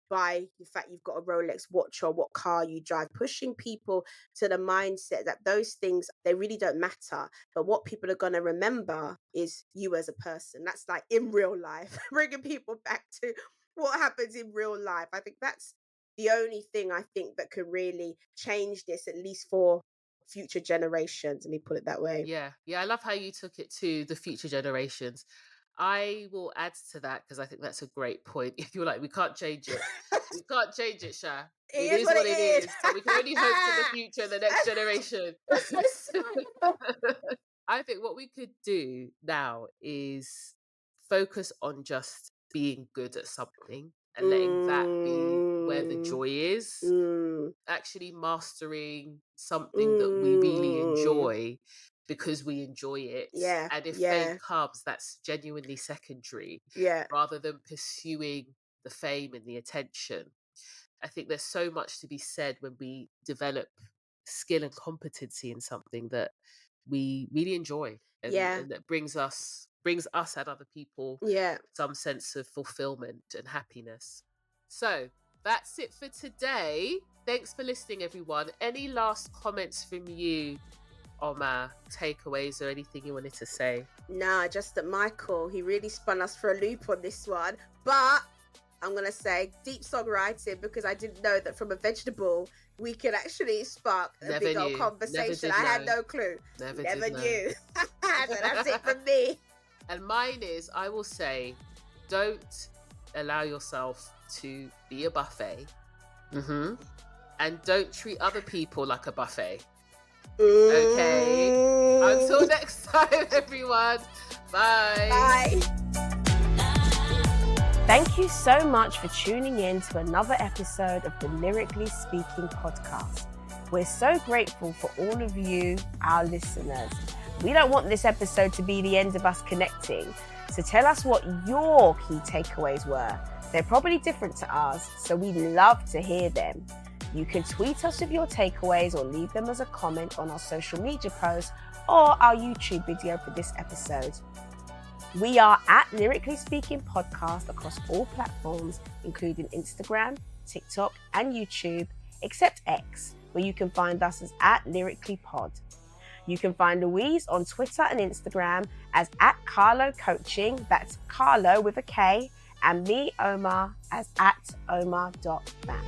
by the fact you've got a Rolex watch or what car you drive, pushing people to the mindset that those things, they really don't matter. But what people are going to remember is you as a person. That's like in real life, bringing people back to what happens in real life. I think that's the only thing I think that could really change this, at least for future generations. Let me put it that way. Yeah, yeah. I love how you took it to the future generations. I will add to that because I think that's a great point. If you're like, we can't change it. We can't change it, Sha. It It is is what what it it is. is. So we can only hope to the future, the next generation. That's so sad. I think what we could do now is focus on just being good at something and letting that be where the Mm, joy is. mm, Actually mastering something that we really mm. enjoy because we enjoy it. Yeah, And if fame yeah, comes, that's genuinely secondary yeah, rather than pursuing the fame and the attention. I think there's so much to be said when we develop skill and competency in something that we really enjoy, yeah, and that brings us and other people yeah. some sense of fulfillment and happiness. So that's it for today. Thanks for listening, everyone. Any last comments from you, Omar, takeaways or anything you wanted to say? Nah, just that Michael, he really spun us for a loop on this one. But I'm going to say deep songwriting, because I didn't know that from a vegetable we could actually spark a Never big old knew. conversation. Never I did had know. no clue. Never Knew. So that's it from me. And mine is, I will say, don't allow yourself to be a buffet. And don't treat other people like a buffet. Okay. Until next time, everyone. Bye. Bye. Thank you so much for tuning in to another episode of the Lyrically Speaking podcast. We're so grateful for all of you, our listeners. We don't want this episode to be the end of us connecting, so tell us what your key takeaways were. They're probably different to ours, so we'd love to hear them. You can tweet us with your takeaways or leave them as a comment on our social media post or our YouTube video for this episode. We are at Lyrically Speaking Podcast across all platforms, including Instagram, TikTok, and YouTube, except X, where you can find us as at Lyrically Pod. You can find Louise on Twitter and Instagram as at Carlo Coaching, that's Carlo with a K, and me, Omar, as at Omar.Bam.